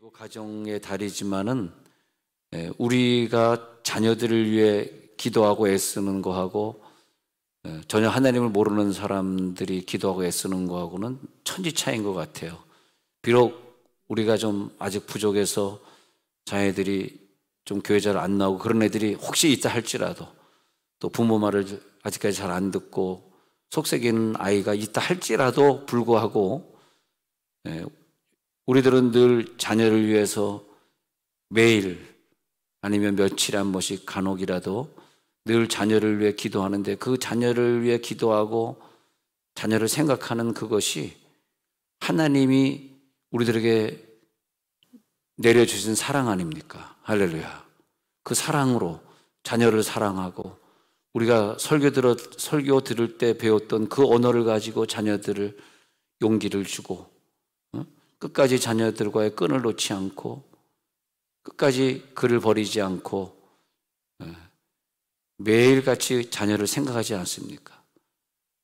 그리고 가정의 달이지만은 우리가 자녀들을 위해 기도하고 애쓰는 거하고 전혀 하나님을 모르는 사람들이 기도하고 애쓰는 거하고는 천지 차이인 것 같아요. 비록 우리가 좀 아직 부족해서 자녀들이 좀 교회 잘 안 나오고 그런 애들이 혹시 있다 할지라도, 또 부모 말을 아직까지 잘 안 듣고 속썩이는 아이가 있다 할지라도 불구하고 우리들은 늘 자녀를 위해서 매일 아니면 며칠에 한 번씩 간혹이라도 늘 자녀를 위해 기도하는데, 그 자녀를 위해 기도하고 자녀를 생각하는 그것이 하나님이 우리들에게 내려주신 사랑 아닙니까? 할렐루야. 그 사랑으로 자녀를 사랑하고, 우리가 설교 들을 때 배웠던 그 언어를 가지고 자녀들을 용기를 주고, 끝까지 자녀들과의 끈을 놓지 않고 끝까지 그를 버리지 않고 매일같이 자녀를 생각하지 않습니까?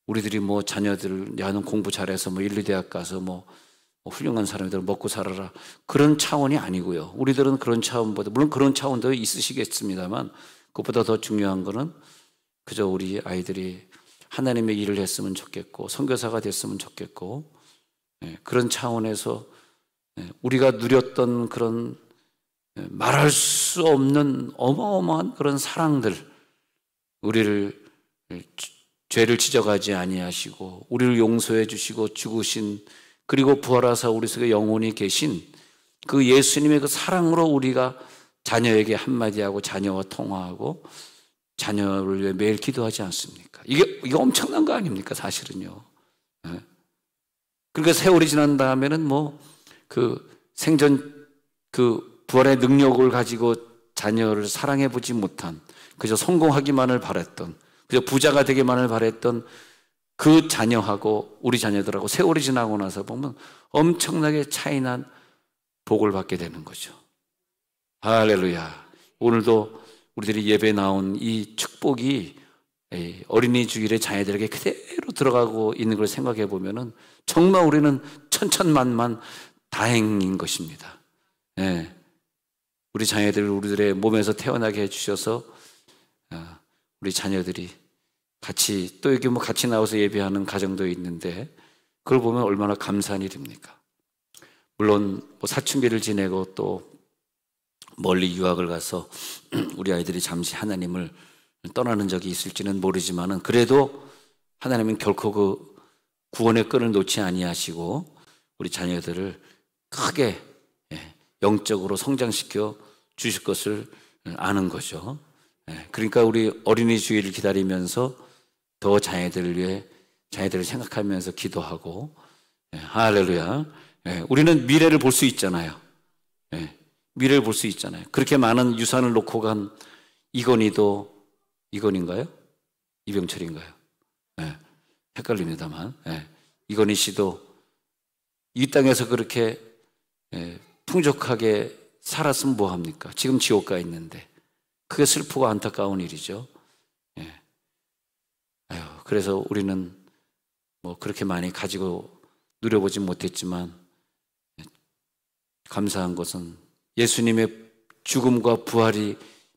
우리들이 뭐 자녀들, 야는 공부 잘해서 뭐 1, 2대학 가서 뭐 훌륭한 사람들 먹고 살아라, 그런 차원이 아니고요. 우리들은 그런 차원보다, 물론 그런 차원도 있으시겠습니다만, 그것보다 더 중요한 거는 그저 우리 아이들이 하나님의 일을 했으면 좋겠고 선교사가 됐으면 좋겠고, 그런 차원에서 우리가 누렸던 그런 말할 수 없는 어마어마한 그런 사랑들, 우리를 죄를 지적하지 아니하시고 우리를 용서해 주시고 죽으신, 그리고 부활하사 우리 속에 영원히 계신 그 예수님의 그 사랑으로 우리가 자녀에게 한마디 하고 자녀와 통화하고 자녀를 위해 매일 기도하지 않습니까? 이게 엄청난 거 아닙니까? 사실은요. 그러니까 세월이 지난 다음에는 뭐 그 생전 그 부활의 능력을 가지고 자녀를 사랑해 보지 못한, 그저 성공하기만을 바랬던, 그저 부자가 되기만을 바랬던 그 자녀하고 우리 자녀들하고 세월이 지나고 나서 보면 엄청나게 차이난 복을 받게 되는 거죠. 할렐루야. 오늘도 우리들이 예배 나온 이 축복이 어린이 주일에 자녀들에게 그대로 들어가고 있는 걸 생각해 보면은 정말 우리는 천천만만 다행인 것입니다. 우리 자녀들을 우리들의 몸에서 태어나게 해주셔서 우리 자녀들이 같이, 또 여기 뭐 같이 나와서 예배하는 가정도 있는데, 그걸 보면 얼마나 감사한 일입니까? 물론 뭐 사춘기를 지내고 또 멀리 유학을 가서 우리 아이들이 잠시 하나님을 떠나는 적이 있을지는 모르지만은, 그래도 하나님은 결코 그 구원의 끈을 놓지 아니하시고 우리 자녀들을 크게 영적으로 성장시켜 주실 것을 아는 거죠. 그러니까 우리 어린이 주일을 기다리면서 더 자녀들을 위해, 자녀들을 생각하면서 기도하고, 할렐루야. 우리는 미래를 볼 수 있잖아요. 미래를 볼 수 있잖아요. 그렇게 많은 유산을 놓고 간 이건희도, 이건인가요? 이병철인가요? 헷갈립니다만, 이건희 씨도 이 땅에서 그렇게 풍족하게 살았으면 뭐합니까? 지금 지옥 가 있는데. 그게 슬프고 안타까운 일이죠. 그래서 우리는 뭐 그렇게 많이 가지고 누려보지 못했지만, 감사한 것은 예수님의 죽음과 부활이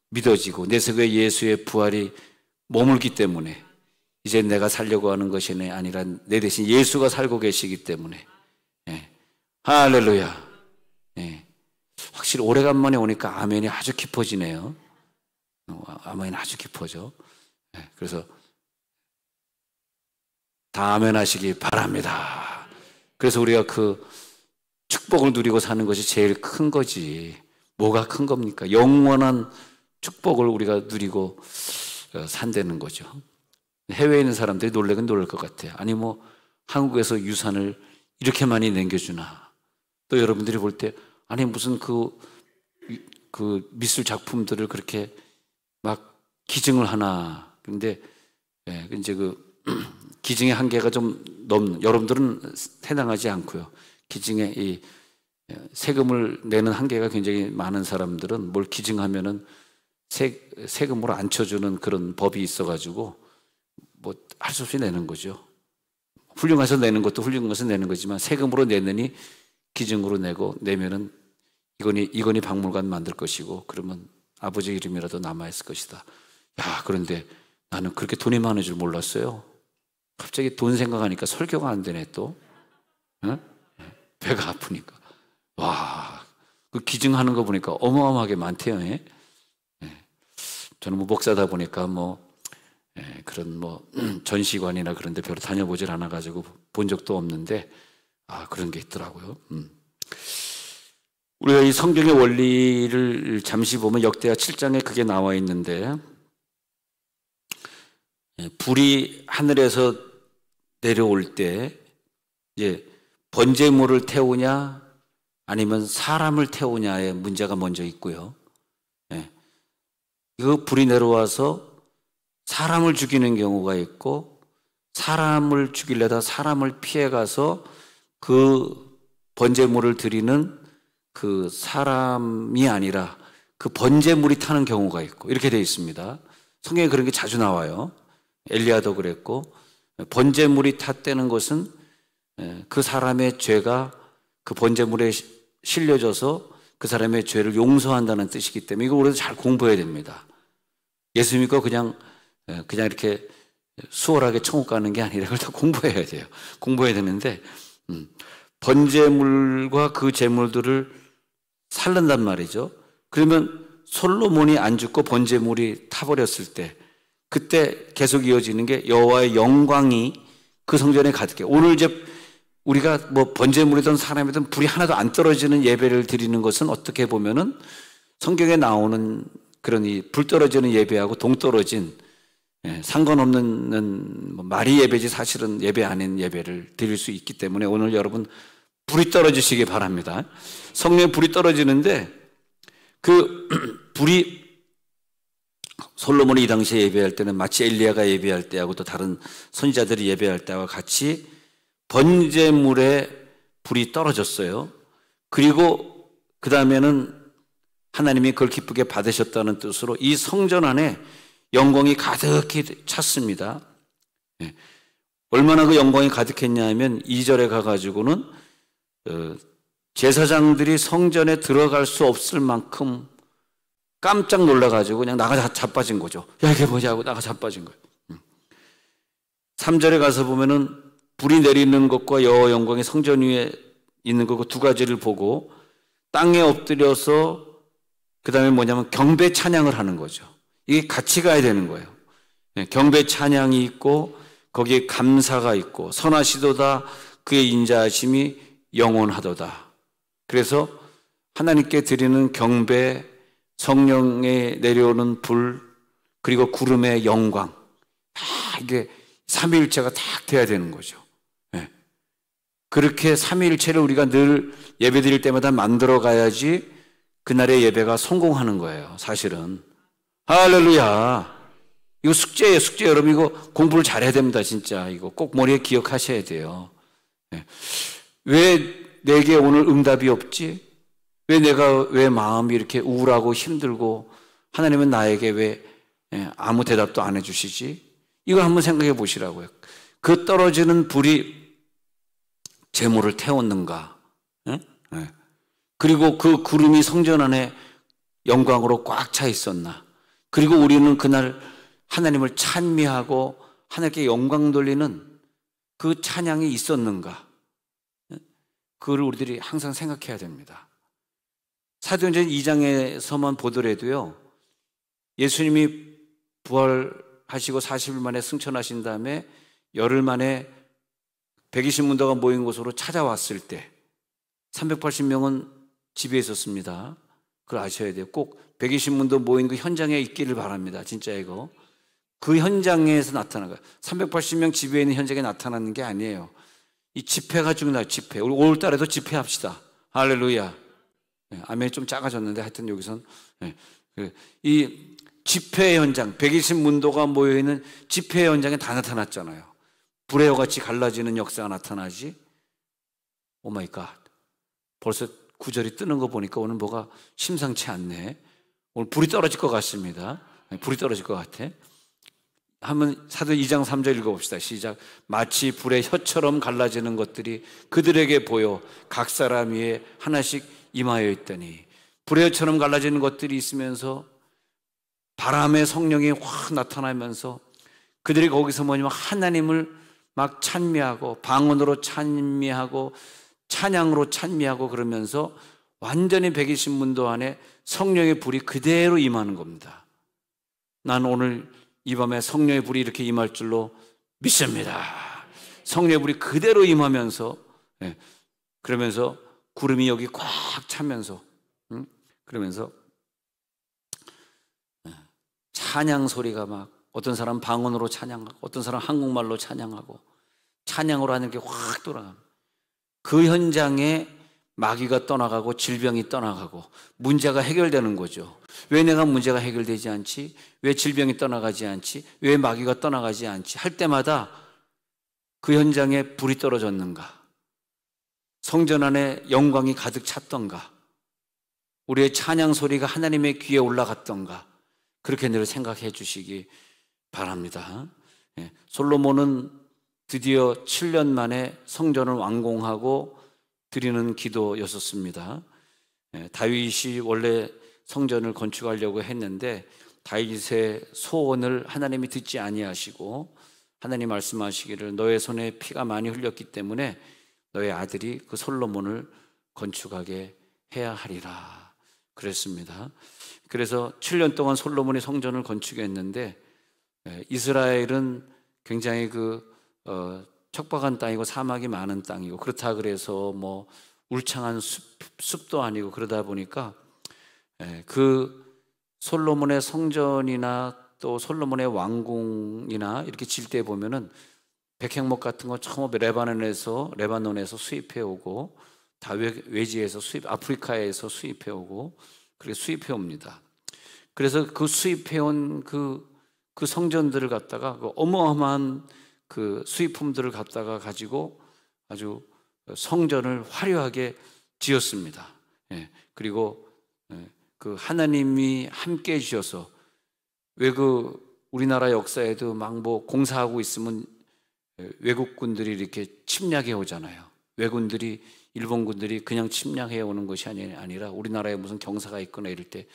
믿어지고 내 속에 예수의 부활이 머물기 때문에 이제 내가 살려고 하는 것이 아니라 내 대신 예수가 살고 계시기 때문에, 할렐루야. 확실히 오래간만에 오니까 아멘이 아주 깊어지네요. 아멘이 아주 깊어져. 그래서 다 아멘 하시기 바랍니다. 그래서 우리가 그 축복을 누리고 사는 것이 제일 큰 거지. 뭐가 큰 겁니까? 영원한 축복을 우리가 누리고 산다는 거죠. 해외에 있는 사람들이 놀래긴 놀랄 것 같아요. 아니 뭐 한국에서 유산을 이렇게 많이 남겨주나. 또 여러분들이 볼 때 아니 무슨 그 미술 작품들을 그렇게 막 기증을 하나. 근데 이제 그 기증의 한계가 좀 넘는, 여러분들은 해당하지 않고요. 기증의 이 세금을 내는 한계가 굉장히 많은 사람들은 뭘 기증하면은 세금으로 안 쳐주는 그런 법이 있어가지고 뭐 할 수 없이 내는 거죠. 훌륭해서 내는 것도 훌륭해서 내는 거지만 세금으로 내느니 기증으로 내고, 내면은 이건희 박물관 만들 것이고 그러면 아버지 이름이라도 남아있을 것이다. 야, 그런데 나는 그렇게 돈이 많은 줄 몰랐어요. 갑자기 돈 생각하니까 설교가 안 되네 또. 응? 배가 아프니까. 와, 그 기증하는 거 보니까 어마어마하게 많대요. 예? 저는 뭐 목사다 보니까 그런 전시관이나 그런 데 별로 다녀보질 않아가지고 본 적도 없는데, 그런 게 있더라고요. 우리가 이 성경의 원리를 잠시 보면 역대하 7장에 그게 나와 있는데, 불이 하늘에서 내려올 때 이제 번제물을 태우냐 아니면 사람을 태우냐의 문제가 먼저 있고요. 이거 불이 내려와서 사람을 죽이는 경우가 있고, 사람을 죽이려다 사람을 피해가서 그 번제물을 드리는 그 사람이 아니라 그 번제물이 타는 경우가 있고, 이렇게 되어 있습니다. 성경에 그런 게 자주 나와요. 엘리야도 그랬고, 번제물이 탔다는 것은 그 사람의 죄가 그 번제물에 실려져서 그 사람의 죄를 용서한다는 뜻이기 때문에 이거 우리도 잘 공부해야 됩니다. 예수 믿고 그냥 이렇게 수월하게 천국 가는 게 아니라 그걸 다 공부해야 돼요. 공부해야 되는데, 번제물과 그 제물들을 살른단 말이죠. 그러면 솔로몬이 안 죽고 번제물이 타버렸을 때, 그때 계속 이어지는 게 여호와의 영광이 그 성전에 가득해. 오늘 이제 우리가 번제물이든 사람이든 불이 하나도 안 떨어지는 예배를 드리는 것은 어떻게 보면은 성경에 나오는 그런 이 불 떨어지는 예배하고 동 떨어진 상관없는 말이 예배지 사실은 예배 아닌 예배를 드릴 수 있기 때문에 오늘 여러분 불이 떨어지시기 바랍니다. 성령의 불이 떨어지는데 그 불이 솔로몬이 이 당시에 예배할 때는 마치 엘리야가 예배할 때하고 또 다른 선지자들이 예배할 때와 같이 번제물에 불이 떨어졌어요. 그리고 그 다음에는 하나님이 그걸 기쁘게 받으셨다는 뜻으로 이 성전 안에 영광이 가득히 찼습니다. 얼마나 그 영광이 가득했냐 하면 2절에 가가지고는 제사장들이 성전에 들어갈 수 없을 만큼 깜짝 놀라가지고 그냥 나가 자빠진 거죠. 야, 이게 뭐지 하고 나가 자빠진 거예요. 3절에 가서 보면은 불이 내리는 것과 여호와 영광이 성전 위에 있는 것 두 가지를 보고 땅에 엎드려서 그 다음에 뭐냐면 경배 찬양을 하는 거죠. 이게 같이 가야 되는 거예요. 경배 찬양이 있고 거기에 감사가 있고 선하시도다 그의 인자하심이 영원하도다. 그래서 하나님께 드리는 경배, 성령에 내려오는 불, 그리고 구름의 영광, 이게 삼위일체가 딱 돼야 되는 거죠. 그렇게 삼위일체를 우리가 늘 예배 드릴 때마다 만들어 가야지 그날의 예배가 성공하는 거예요. 사실은. 할렐루야. 이거 숙제예요. 숙제. 여러분 이거 공부를 잘해야 됩니다. 진짜 이거 꼭 머리에 기억하셔야 돼요. 왜 내게 오늘 응답이 없지? 왜 마음이 이렇게 우울하고 힘들고 하나님은 나에게 왜 아무 대답도 안 해주시지? 이거 한번 생각해 보시라고요. 그 떨어지는 불이 제물을 태웠는가? 그리고 그 구름이 성전 안에 영광으로 꽉 차 있었나? 그리고 우리는 그날 하나님을 찬미하고 하나님께 영광 돌리는 그 찬양이 있었는가? 그걸 우리들이 항상 생각해야 됩니다. 사도행전 2장에서만 보더라도요, 예수님이 부활하시고 40일 만에 승천하신 다음에 열흘 만에 120문도가 모인 곳으로 찾아왔을 때 380명은 집에 있었습니다. 그걸 아셔야 돼요. 꼭 120문도 모인 그 현장에 있기를 바랍니다. 진짜 이거. 그 현장에서 나타난 거예요. 380명 집에 있는 현장에 나타나는 게 아니에요. 이 집회가 중요해요. 집회. 우리 5월 달에도 집회합시다. 할렐루야. 아멘이 좀 작아졌는데 하여튼 여기선 이 집회 현장, 120문도가 모여있는 집회 현장에 다 나타났잖아요. 불의 여같이 갈라지는 역사가 나타나지. 오 마이 갓. 벌써 구절이 뜨는 거 보니까 오늘 뭐가 심상치 않네. 오늘 불이 떨어질 것 같습니다. 불이 떨어질 것 같아. 한번 사도 2장 3절 읽어봅시다. 시작. 마치 불의 혀처럼 갈라지는 것들이 그들에게 보여 각 사람 위에 하나씩 임하여 있더니 불의처럼 갈라지는 것들이 있으면서 바람의 성령이 확 나타나면서 그들이 거기서 뭐냐면 하나님을 막 찬미하고 방언으로 찬미하고 찬양으로 찬미하고 그러면서 완전히 120문도 안에 성령의 불이 그대로 임하는 겁니다. 난 오늘 이 밤에 성령의 불이 이렇게 임할 줄로 믿습니다. 성령의 불이 그대로 임하면서 그러면서 구름이 여기 꽉 차면서 그러면서 찬양 소리가 막 어떤 사람 방언으로 찬양하고 어떤 사람 한국말로 찬양하고 찬양으로 하는 게 확 돌아갑니다. 그 현장에 마귀가 떠나가고 질병이 떠나가고 문제가 해결되는 거죠. 왜 내가 문제가 해결되지 않지? 왜 질병이 떠나가지 않지? 왜 마귀가 떠나가지 않지? 할 때마다 그 현장에 불이 떨어졌는가? 성전 안에 영광이 가득 찼던가? 우리의 찬양 소리가 하나님의 귀에 올라갔던가? 그렇게 늘 생각해 주시기 바랍니다. 솔로몬은 드디어 7년 만에 성전을 완공하고 드리는 기도였었습니다. 다윗이 원래 성전을 건축하려고 했는데 다윗의 소원을 하나님이 듣지 아니하시고 하나님 말씀하시기를 너의 손에 피가 많이 흘렸기 때문에 너의 아들이 그 솔로몬을 건축하게 해야 하리라 그랬습니다. 그래서 7년 동안 솔로몬이 성전을 건축했는데 이스라엘은 굉장히 척박한 땅이고 사막이 많은 땅이고 그렇다 그래서 뭐 울창한 숲도 아니고 그러다 보니까 그 솔로몬의 성전이나 또 솔로몬의 왕궁이나 이렇게 질 때 보면은 백향목 같은 거 처음 레바논에서 수입해 오고 다 외지에서 아프리카에서 수입해 오고 그렇게 수입해 옵니다. 그래서 그 수입해 온 그 성전들을 갖다가 그 어마어마한 그 수입품들을 갖다가 가지고 아주 성전을 화려하게 지었습니다. 그리고 그 하나님이 함께 해주셔서 왜 우리나라 역사에도 막 뭐 공사하고 있으면 외국군들이 이렇게 침략해 오잖아요. 외군들이 일본군들이 그냥 침략해 오는 것이 아니라 우리나라에 무슨 경사가 있거나 이럴 때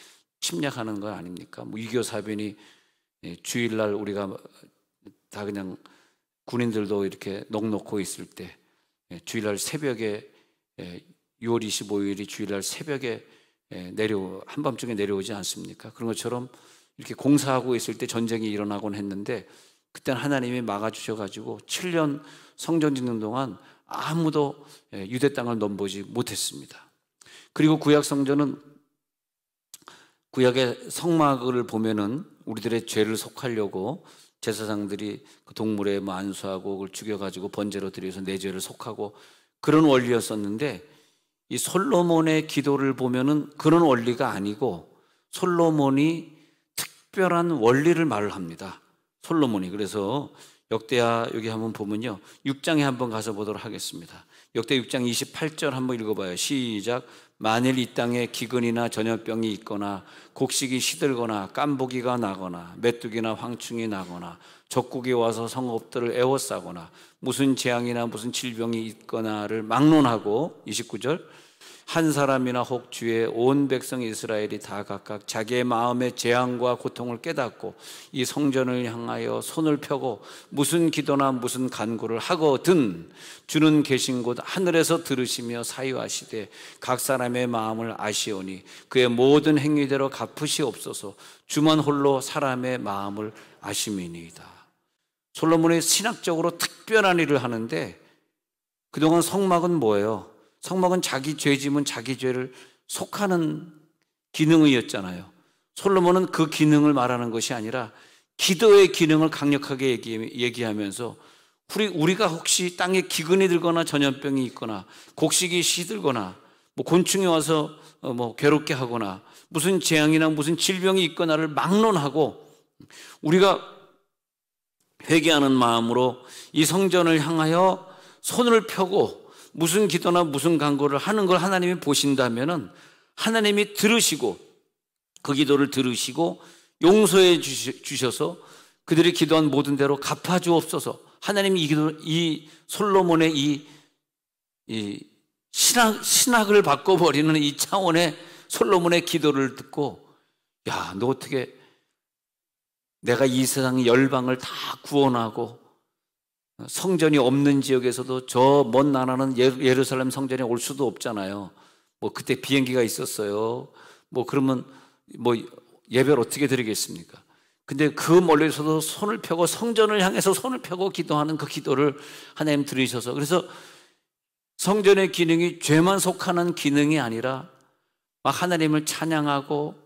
침략하는 거 아닙니까? 뭐 6.25 사변이 주일날 우리가 다 그냥 군인들도 이렇게 넋놓고 있을 때 주일날 새벽에 6월 25일이 주일날 새벽에 한밤중에 내려오지 않습니까? 그런 것처럼 이렇게 공사하고 있을 때 전쟁이 일어나곤 했는데 그때는 하나님이 막아주셔가지고 7년 성전 짓는 동안 아무도 유대 땅을 넘보지 못했습니다. 그리고 구약 성전은 구약의 성막을 보면은 우리들의 죄를 속하려고 제사장들이 그 동물에 안수하고 그걸 죽여가지고 번제로 드려서 내 죄를 속하고 그런 원리였었는데 이 솔로몬의 기도를 보면은 그런 원리가 아니고 솔로몬이 특별한 원리를 말을 합니다. 솔로몬이. 그래서 역대하 여기 한번 보면요 6장에 한번 가서 보도록 하겠습니다. 역대 6장 28절 한번 읽어봐요. 시작. 만일 이 땅에 기근이나 전염병이 있거나 곡식이 시들거나 깐보기가 나거나 메뚜기나 황충이 나거나 적국이 와서 성읍들을 에워싸거나 무슨 재앙이나 무슨 질병이 있거나를 막론하고 29절 한 사람이나 혹 주의 온 백성 이스라엘이 다 각각 자기의 마음의 재앙과 고통을 깨닫고 이 성전을 향하여 손을 펴고 무슨 기도나 무슨 간구를 하거든 주는 계신 곳 하늘에서 들으시며 사유하시되 각 사람의 마음을 아시오니 그의 모든 행위대로 갚으시옵소서 주만 홀로 사람의 마음을 아심이니이다. 솔로몬이 신학적으로 특별한 일을 하는데 그동안 성막은 뭐예요? 성막은 자기 죄 지면 자기 죄를 속하는 기능이었잖아요. 솔로몬은 그 기능을 말하는 것이 아니라 기도의 기능을 강력하게 얘기하면서 우리가 혹시 땅에 기근이 들거나 전염병이 있거나 곡식이 시들거나 뭐 곤충이 와서 뭐 괴롭게 하거나 무슨 재앙이나 무슨 질병이 있거나를 막론하고 우리가 회개하는 마음으로 이 성전을 향하여 손을 펴고 무슨 기도나 무슨 간구를 하는 걸 하나님이 보신다면은 하나님이 들으시고 그 기도를 들으시고 용서해 주셔서 그들이 기도한 모든 대로 갚아 주옵소서. 하나님이 이 솔로몬의 이 신학을 바꿔버리는 이 차원의 솔로몬의 기도를 듣고, 야, 너 어떻게 내가 이 세상 열방을 다 구원하고 성전이 없는 지역에서도 저 먼 나라는 예루살렘 성전에 올 수도 없잖아요. 뭐 그때 비행기가 있었어요. 뭐 그러면 뭐 예배를 어떻게 드리겠습니까? 근데 그 멀리서도 손을 펴고 성전을 향해서 손을 펴고 기도하는 그 기도를 하나님 들으셔서, 그래서 성전의 기능이 죄만 속하는 기능이 아니라 막 하나님을 찬양하고,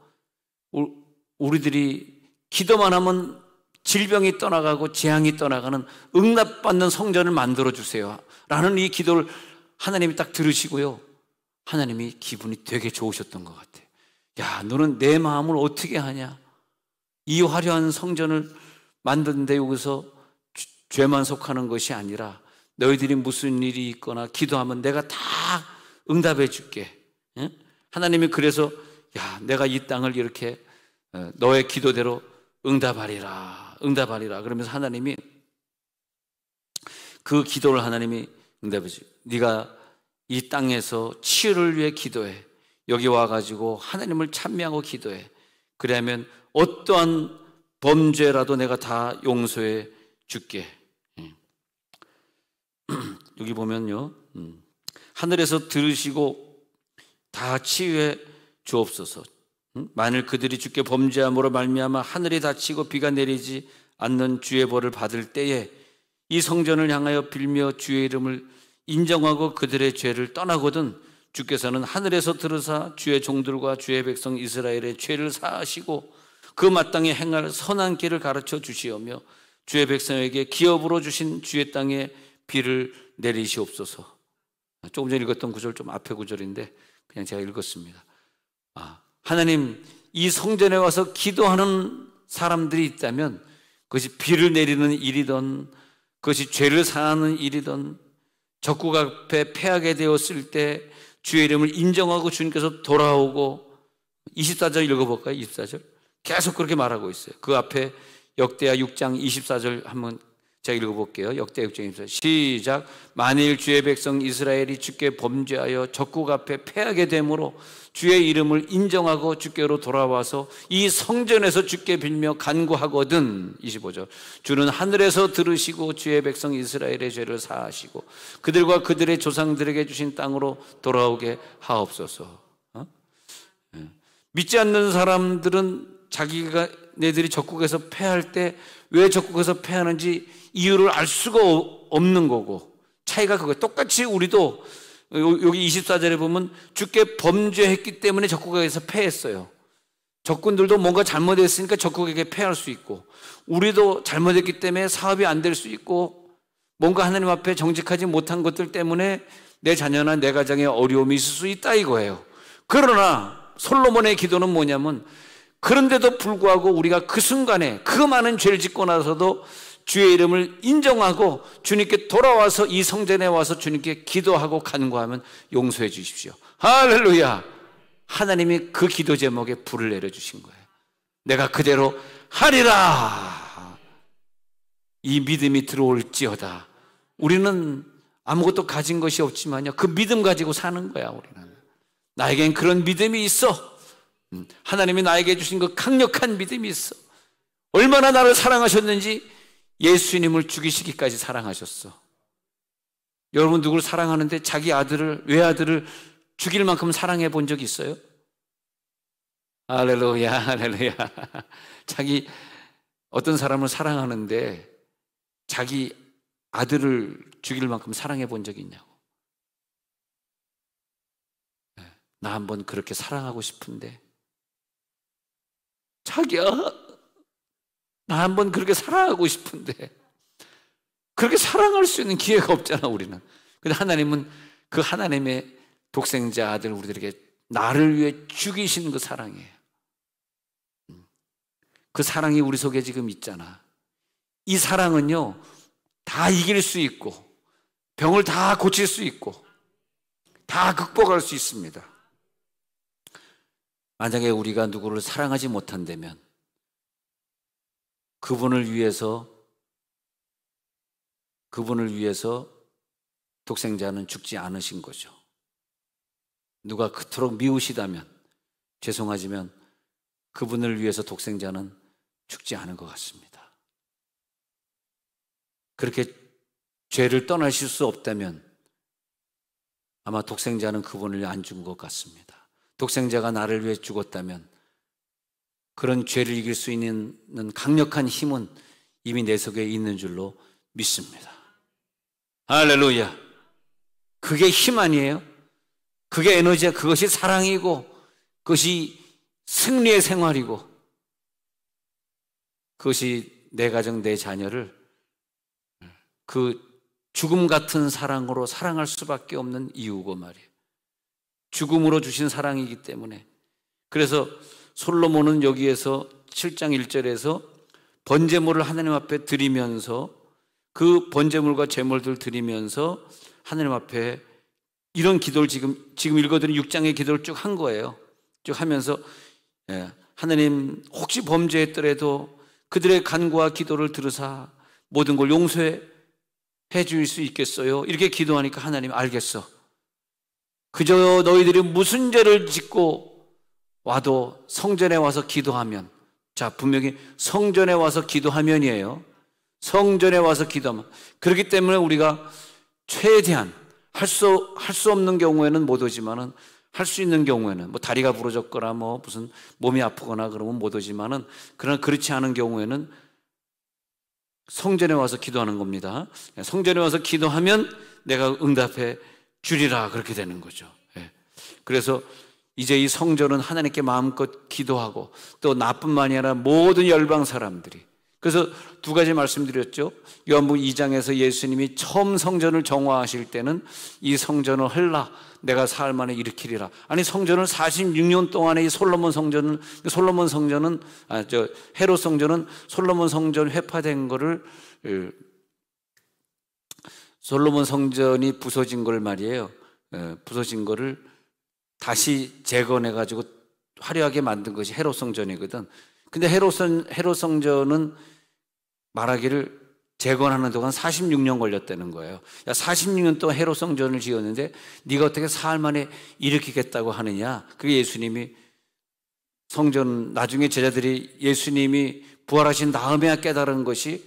우리들이 기도만 하면 질병이 떠나가고 재앙이 떠나가는 응답받는 성전을 만들어 주세요 라는 이 기도를 하나님이 딱 들으시고요, 하나님이 기분이 되게 좋으셨던 것 같아요. 야, 너는 내 마음을 어떻게 하냐? 이 화려한 성전을 만드는데 여기서 죄만 속하는 것이 아니라 너희들이 무슨 일이 있거나 기도하면 내가 다 응답해 줄게. 응? 하나님이 그래서 야, 내가 이 땅을 이렇게 너의 기도대로 응답하리라 그러면서 하나님이 그 기도를 하나님이 응답해 줘. 네가 이 땅에서 치유를 위해 기도해. 여기 와가지고 하나님을 찬미하고 기도해. 그러면 어떠한 범죄라도 내가 다 용서해 줄게. 여기 보면요, 하늘에서 들으시고 다 치유해 주옵소서. 만일 그들이 주께 범죄함으로 말미암아 하늘이 닫히고 비가 내리지 않는 주의 벌을 받을 때에 이 성전을 향하여 빌며 주의 이름을 인정하고 그들의 죄를 떠나거든 주께서는 하늘에서 들으사 주의 종들과 주의 백성 이스라엘의 죄를 사하시고 그 마땅히 행할 선한 길을 가르쳐 주시오며 주의 백성에게 기업으로 주신 주의 땅에 비를 내리시옵소서. 조금 전에 읽었던 구절 좀 앞에 구절인데 그냥 제가 읽었습니다. 하나님, 이 성전에 와서 기도하는 사람들이 있다면 그것이 비를 내리는 일이든 그것이 죄를 사하는 일이든 적국 앞에 패하게 되었을 때 주의 이름을 인정하고 주님께서 돌아오고, 24절 읽어볼까요? 24절 계속 그렇게 말하고 있어요. 그 앞에 역대하 6장 24절 한번 제가 읽어볼게요. 역대하 6장 24절 시작. 만일 주의 백성 이스라엘이 주께 범죄하여 적국 앞에 패하게 되므로 주의 이름을 인정하고 주께로 돌아와서 이 성전에서 주께 빌며 간구하거든. 25절 주는 하늘에서 들으시고 주의 백성 이스라엘의 죄를 사하시고 그들과 그들의 조상들에게 주신 땅으로 돌아오게 하옵소서. 믿지 않는 사람들은 자기가 내들이 적국에서 패할 때 왜 적국에서 패하는지 이유를 알 수가 없는 거고, 차이가 그거예요. 똑같이 우리도 여기 24절에 보면 주께 범죄했기 때문에 적국에서 패했어요. 적군들도 뭔가 잘못했으니까 적국에게 패할 수 있고, 우리도 잘못했기 때문에 사업이 안 될 수 있고, 뭔가 하나님 앞에 정직하지 못한 것들 때문에 내 자녀나 내 가정에 어려움이 있을 수 있다 이거예요. 그러나 솔로몬의 기도는 뭐냐면, 그런데도 불구하고 우리가 그 순간에 그 많은 죄를 짓고 나서도 주의 이름을 인정하고 주님께 돌아와서 이 성전에 와서 주님께 기도하고 간구하면 용서해 주십시오. 할렐루야. 하나님이 그 기도 제목에 불을 내려주신 거예요. 내가 그대로 하리라. 이 믿음이 들어올지어다. 우리는 아무것도 가진 것이 없지만요, 그 믿음 가지고 사는 거야. 우리는 나에겐 그런 믿음이 있어. 하나님이 나에게 주신 그 강력한 믿음이 있어. 얼마나 나를 사랑하셨는지 예수님을 죽이시기까지 사랑하셨어. 여러분 누구를 사랑하는데 자기 아들을, 외아들을 죽일 만큼 사랑해 본 적 있어요? 할렐루야, 할렐루야. 자기 어떤 사람을 사랑하는데 자기 아들을 죽일 만큼 사랑해 본 적이 있냐고. 나 한번 그렇게 사랑하고 싶은데, 자기야, 나 한번 그렇게 사랑하고 싶은데 그렇게 사랑할 수 있는 기회가 없잖아 우리는. 근데 하나님은 그 하나님의 독생자 아들 우리들에게 나를 위해 죽이신 그 사랑이에요. 그 사랑이 우리 속에 지금 있잖아. 이 사랑은요, 다 이길 수 있고 병을 다 고칠 수 있고 다 극복할 수 있습니다. 만약에 우리가 누구를 사랑하지 못한다면 그분을 위해서 독생자는 죽지 않으신 거죠. 누가 그토록 미우시다면 죄송하지만 그분을 위해서 독생자는 죽지 않은 것 같습니다. 그렇게 죄를 떠나실 수 없다면 아마 독생자는 그분을 안 준 것 같습니다. 독생자가 나를 위해 죽었다면 그런 죄를 이길 수 있는 강력한 힘은 이미 내 속에 있는 줄로 믿습니다. 할렐루야. 그게 힘 아니에요? 그게 에너지야. 그것이 사랑이고 그것이 승리의 생활이고 그것이 내 가정, 내 자녀를 그 죽음 같은 사랑으로 사랑할 수밖에 없는 이유고 말이에요. 죽음으로 주신 사랑이기 때문에. 그래서 솔로몬은 여기에서 7장 1절에서 번제물을 하나님 앞에 드리면서 그 번제물과 제물들 드리면서 하나님 앞에 이런 기도를 지금 읽어드린 6장의 기도를 쭉 한 거예요. 쭉 하면서 하나님 혹시 범죄했더라도 그들의 간구와 기도를 들으사 모든 걸 용서해 주실 수 있겠어요? 이렇게 기도하니까 하나님 알겠어. 그저 너희들이 무슨 죄를 짓고 와도 성전에 와서 기도하면, 자 분명히 성전에 와서 기도하면이에요. 성전에 와서 기도하면. 그렇기 때문에 우리가 최대한 할 수 없는 경우에는 못 오지만은 할 수 있는 경우에는 뭐 다리가 부러졌거나 뭐 무슨 몸이 아프거나 그러면 못 오지만은 그러나 그렇지 않은 경우에는 성전에 와서 기도하는 겁니다. 성전에 와서 기도하면 내가 응답해 주리라 그렇게 되는 거죠. 그래서 이제 이 성전은 하나님께 마음껏 기도하고 또 나뿐만이 아니라 모든 열방 사람들이, 그래서 두 가지 말씀드렸죠. 요한복음 2장에서 예수님이 처음 성전을 정화하실 때는 이 성전을 헐라 내가 사흘 만에 일으키리라. 아니 성전을 46년 동안에 이 솔로몬 성전은 헤롯 성전은 솔로몬 성전 회파된 거를, 솔로몬 성전이 부서진 걸 말이에요. 부서진 거를 다시 재건해 가지고 화려하게 만든 것이 헤롯 성전이거든. 근데 헤롯 성전은 말하기를 재건하는 동안 46년 걸렸다는 거예요. 야, 46년 동안 헤롯 성전을 지었는데 네가 어떻게 사흘 만에 일으키겠다고 하느냐. 그게 예수님이 성전, 나중에 제자들이 예수님이 부활하신 다음에야 깨달은 것이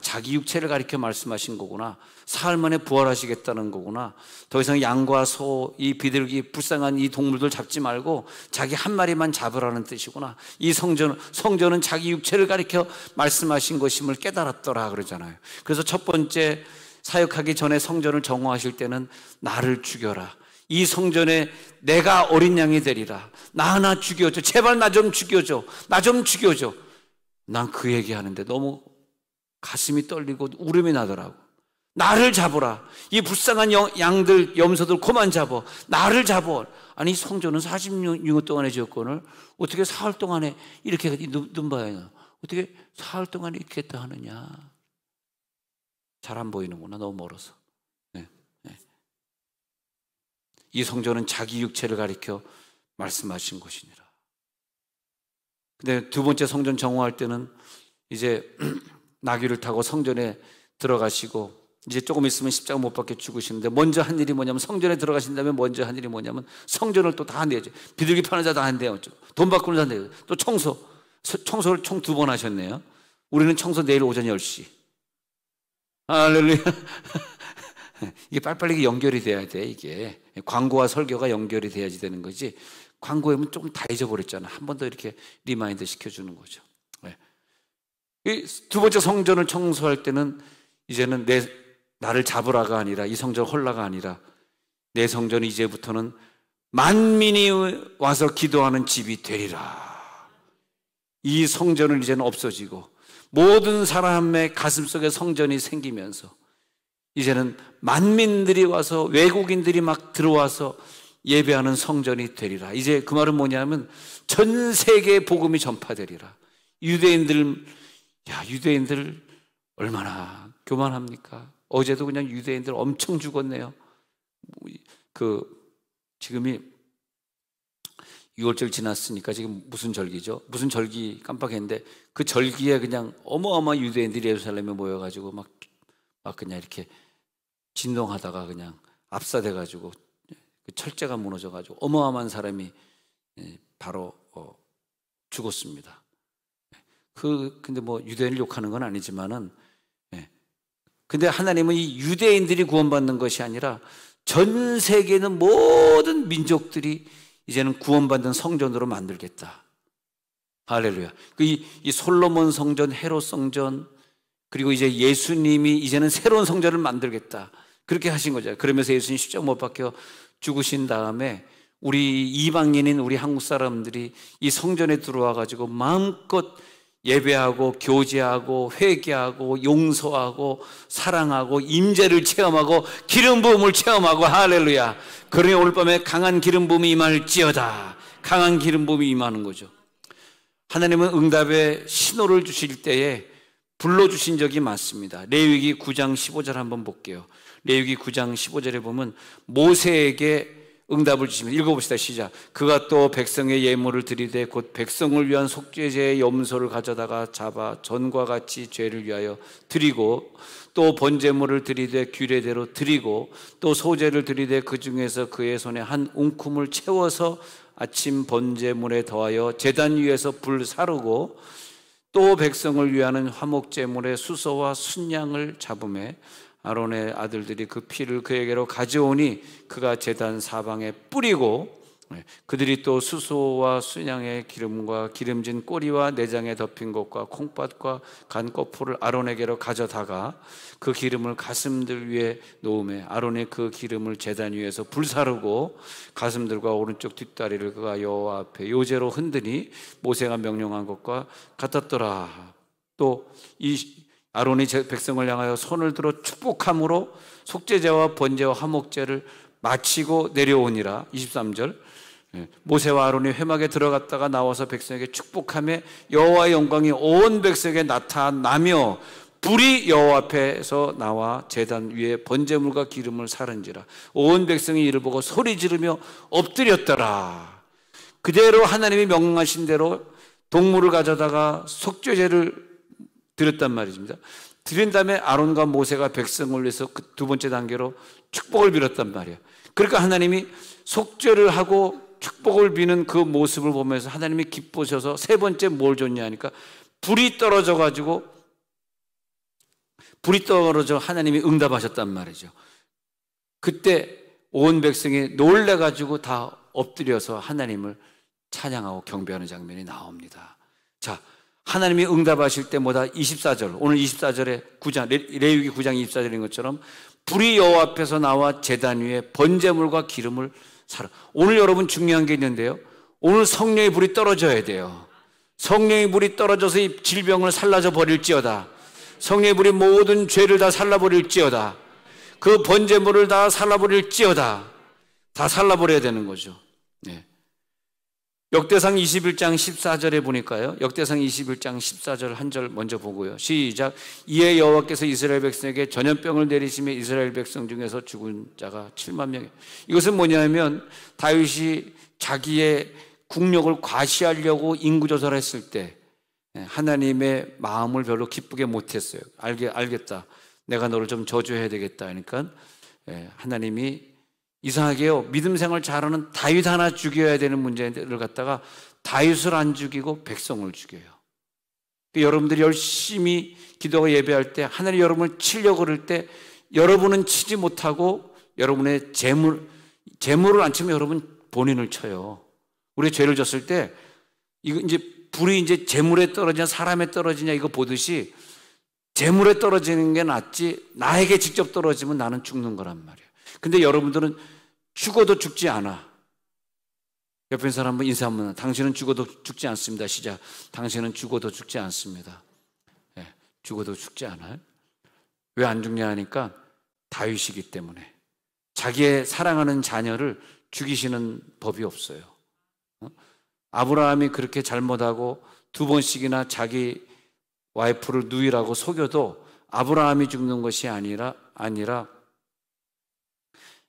자기 육체를 가리켜 말씀하신 거구나. 사흘 만에 부활하시겠다는 거구나. 더 이상 양과 소, 이 비둘기, 불쌍한 이 동물들 잡지 말고 자기 한 마리만 잡으라는 뜻이구나. 이 성전은 자기 육체를 가리켜 말씀하신 것임을 깨달았더라 그러잖아요. 그래서 첫 번째 사역하기 전에 성전을 정화하실 때는 나를 죽여라. 이 성전에 내가 어린 양이 되리라. 나 하나 죽여줘. 제발 나 좀 죽여줘. 나 좀 죽여줘. 난 그 얘기하는데 너무 가슴이 떨리고 울음이 나더라고. 나를 잡으라. 이 불쌍한 양들, 염소들 그만 잡아. 나를 잡아. 아니 성전은 46년 동안에 지었거늘 어떻게 사흘 동안에 이렇게 눈 봐요. 어떻게 사흘 동안에 이렇게 했다 하느냐. 잘 안 보이는구나. 너무 멀어서. 네. 이 성전은 자기 육체를 가리켜 말씀하신 것이니라. 근데 두 번째 성전 정화할 때는 이제 나귀를 타고 성전에 들어가시고 이제 조금 있으면 십자가 못 박혀 죽으시는데 먼저 한 일이 뭐냐면, 성전에 들어가신 다음에 먼저 한 일이 뭐냐면 성전을 또 다 한대요. 비둘기 파는 자 다 한대요. 돈 바꾸는 자 한대요. 또 청소를 총 2번 하셨네요. 우리는 청소 내일 오전 10시. 할렐루야. 이게 빨리빨리 연결이 돼야 돼. 이게 광고와 설교가 연결이 돼야지 되는 거지. 광고하면 조금 다 잊어버렸잖아. 한 번 더 이렇게 리마인드 시켜주는 거죠. 이 두 번째 성전을 청소할 때는 이제는 나를 잡으라가 아니라, 이 성전 홀라가 아니라 내 성전이 이제부터는 만민이 와서 기도하는 집이 되리라. 이 성전은 이제는 없어지고 모든 사람의 가슴속에 성전이 생기면서 이제는 만민들이 와서, 외국인들이 막 들어와서 예배하는 성전이 되리라. 이제 그 말은 뭐냐면 전 세계에 복음이 전파되리라. 유대인들 얼마나 교만합니까? 어제도 그냥 유대인들 엄청 죽었네요. 지금이 6월절 지났으니까 지금 무슨 절기죠? 무슨 절기 깜빡했는데 그 절기에 그냥 어마어마한 유대인들이 예루살렘에 모여가지고 막 그냥 이렇게 진동하다가 그냥 압사돼가지고 철제가 무너져가지고 어마어마한 사람이 바로 죽었습니다. 근데 뭐 유대인을 욕하는 건 아니지만은, 근데 하나님은 이 유대인들이 구원받는 것이 아니라 전 세계에 있는 모든 민족들이 이제는 구원받는 성전으로 만들겠다. 할렐루야. 이 솔로몬 성전, 헤롯 성전, 그리고 이제 예수님이 이제는 새로운 성전을 만들겠다. 그렇게 하신 거죠. 그러면서 예수님 십자가 못 박혀 죽으신 다음에 우리 이방인인 우리 한국 사람들이 이 성전에 들어와 가지고 마음껏 예배하고 교제하고 회개하고 용서하고 사랑하고 임재를 체험하고 기름 부음을 체험하고, 할렐루야. 그러니 오늘 밤에 강한 기름 부음이 임할지어다. 강한 기름 부음이 임하는 거죠. 하나님은 응답의 신호를 주실 때에 불러주신 적이 많습니다. 레위기 9장 15절 한번 볼게요. 레위기 9장 15절에 보면 모세에게 응답을 주시면, 읽어봅시다. 시작. 그가 또 백성의 예물을 드리되 곧 백성을 위한 속죄제의 염소를 가져다가 잡아 전과 같이 죄를 위하여 드리고, 또 번제물을 드리되 규례대로 드리고, 또 소제를 드리되 그 중에서 그의 손에 한 웅큼을 채워서 아침 번제물에 더하여 제단 위에서 불 사르고, 또 백성을 위하는 화목제물의 수소와 순양을 잡음에 아론의 아들들이 그 피를 그에게로 가져오니 그가 제단 사방에 뿌리고, 그들이 또 수소와 순양의 기름과 기름진 꼬리와 내장에 덮인 것과 콩팥과 간꺼풀을 아론에게로 가져다가 그 기름을 가슴들 위에 놓으매 아론이 그 기름을 제단 위에서 불사르고 가슴들과 오른쪽 뒷다리를 그가 여호와 앞에 요제로 흔드니 모세가 명령한 것과 같았더라. 또 이 아론이 백성을 향하여 손을 들어 축복함으로 속죄제와 번제와 화목제를 마치고 내려오니라. 23절. 모세와 아론이 회막에 들어갔다가 나와서 백성에게 축복하며 여호와의 영광이 온 백성에게 나타나며 불이 여호와 앞에서 나와 제단 위에 번제물과 기름을 사른지라. 온 백성이 이를 보고 소리 지르며 엎드렸더라. 그대로 하나님이 명령하신 대로 동물을 가져다가 속죄제를 드렸단 말입니다. 드린 다음에 아론과 모세가 백성을 위해서 그 두 번째 단계로 축복을 빌었단 말이에요. 그러니까 하나님이 속죄를 하고 축복을 비는 그 모습을 보면서 하나님이 기쁘셔서 세 번째 뭘 줬냐 하니까 불이 떨어져 하나님이 응답하셨단 말이죠. 그때 온 백성이 놀래가지고 다 엎드려서 하나님을 찬양하고 경배하는 장면이 나옵니다. 자, 하나님이 응답하실 때마다 24절, 오늘 24절에 9장, 레위기 9장 24절인 것처럼 불이 여호와 앞에서 나와 제단 위에 번제물과 기름을 사라. 오늘 여러분 중요한 게 있는데요. 오늘 성령의 불이 떨어져야 돼요. 성령의 불이 떨어져서 이 질병을 살라져 버릴지어다. 성령의 불이 모든 죄를 다 살라버릴지어다. 그 번제물을 다 살라버릴지어다. 다 살라버려야 되는 거죠. 네. 역대상 21장 14절에 보니까요. 역대상 21장 14절 한 절 먼저 보고요. 시작. 이에 여호와께서 이스라엘 백성에게 전염병을 내리시며 이스라엘 백성 중에서 죽은 자가 7만 명이에요. 이것은 뭐냐면 다윗이 자기의 국력을 과시하려고 인구조사를 했을 때 하나님의 마음을 별로 기쁘게 못했어요. 알겠다. 내가 너를 좀 저주해야 되겠다. 그러니까 하나님이 이상하게요, 믿음 생활 잘하는 다윗 하나 죽여야 되는 문제를 갖다가 다윗을 안 죽이고 백성을 죽여요. 여러분들이 열심히 기도하고 예배할 때 하나님 여러분을 치려고 그럴 때 여러분은 치지 못하고 여러분의 재물을 안 치면 여러분 본인을 쳐요. 우리 죄를 졌을 때 이거 이제 불이 이제 재물에 떨어지냐 사람에 떨어지냐 이거 보듯이 재물에 떨어지는 게 낫지 나에게 직접 떨어지면 나는 죽는 거란 말이에요. 근데 여러분들은 죽어도 죽지 않아. 옆에 있는 사람 한번 인사 한번. 당신은 죽어도 죽지 않습니다. 시작. 당신은 죽어도 죽지 않습니다. 죽어도 죽지 않아요. 왜 안 죽냐 하니까 다윗이기 때문에. 자기의 사랑하는 자녀를 죽이시는 법이 없어요. 아브라함이 그렇게 잘못하고 두 번씩이나 자기 와이프를 누이라고 속여도 아브라함이 죽는 것이 아니라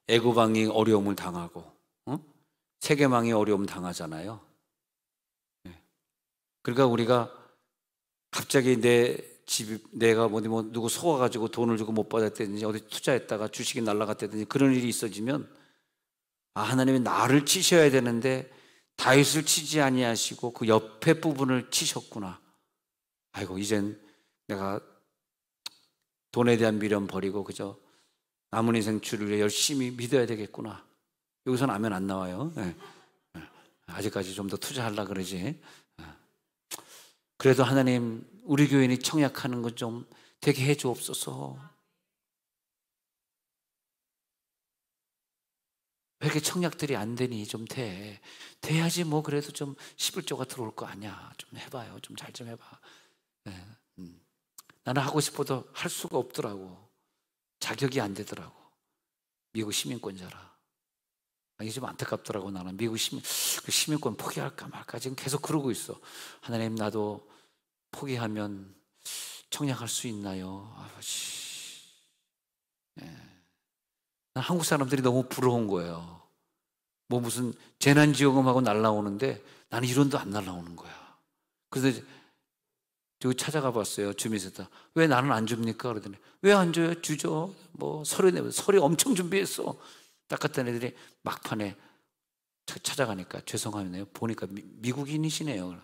애굽왕이 어려움을 당하고 세계망이 어려움 당하잖아요. 그러니까 우리가 갑자기 내가 누구 속아가지고 돈을 주고 못 받았다든지 어디 투자했다가 주식이 날라갔다든지 그런 일이 있어지면 하나님이 나를 치셔야 되는데 다윗을 치지 아니하시고 그 옆에 부분을 치셨구나. 아이고, 이젠 내가 돈에 대한 미련 버리고 그저 남은 인생 주를 위해 열심히 믿어야 되겠구나. 여기서는 아멘 안 나와요. 네. 아직까지 좀 더 투자하려고 그러지. 그래도 하나님, 우리 교인이 청약하는 것 좀 되게 해 주옵소서. 왜 이렇게 청약들이 안 되니? 좀 돼야지 뭐 그래도 좀 11조가 들어올 거 아니야. 좀 해봐요. 좀 잘 좀 해봐. 네. 나는 하고 싶어도 할 수가 없더라고. 자격이 안 되더라고. 미국 시민권자라. 이게 좀 안타깝더라고. 나는 미국 시민권 포기할까 말까 지금 계속 그러고 있어. 하나님, 나도 포기하면 청약할 수 있나요? 네. 난 한국 사람들이 너무 부러운 거예요. 뭐 무슨 재난지원금하고 날라오는데 나는 1원도 안 날라오는 거야. 그래서 저기 찾아가 봤어요. 주민센터. 왜 나는 안 줍니까? 그러더니 왜 안 줘요? 주죠. 뭐 서류 엄청 준비했어. 딱 갔던 애들이 막판에 찾아가니까 죄송하네요. 보니까 미국인이시네요.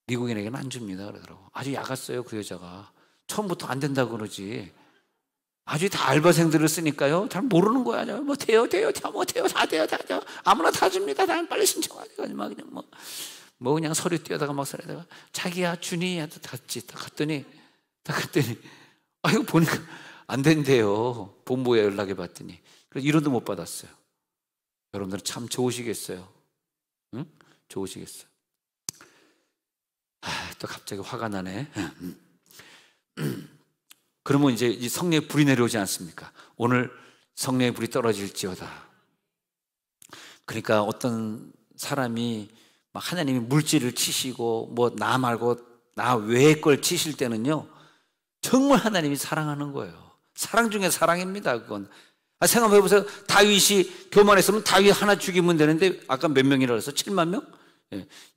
미국인에게는 안 줍니다. 그러더라고. 아주 야갔어요. 그 여자가. 처음부터 안 된다고 그러지. 아주 다 알바생들을 쓰니까요. 잘 모르는 거야. 뭐 돼요. 다 돼요. 아무나 다 줍니다. 다 빨리 신청하니까 막 그냥 뭐 그냥 서류 띄어다가 막 서류다가 자기야 준이 딱 갔더니 이거 보니까 안 된대요. 본부에 연락해 봤더니. 그래서 1원도 못 받았어요. 여러분들은 참 좋으시겠어요. 응? 좋으시겠어요. 또 갑자기 화가 나네. 그러면 이제 이 성령의 불이 내려오지 않습니까? 오늘 성령의 불이 떨어질지어다. 그러니까 어떤 사람이 막 하나님이 물질을 치시고 뭐 나 말고 나 외의 걸 치실 때는요, 정말 하나님이 사랑하는 거예요. 사랑 중에 사랑입니다. 그건. 생각해 보세요. 다윗이 교만했으면 다윗 하나 죽이면 되는데 아까 몇 명이라고 해서 7만 명?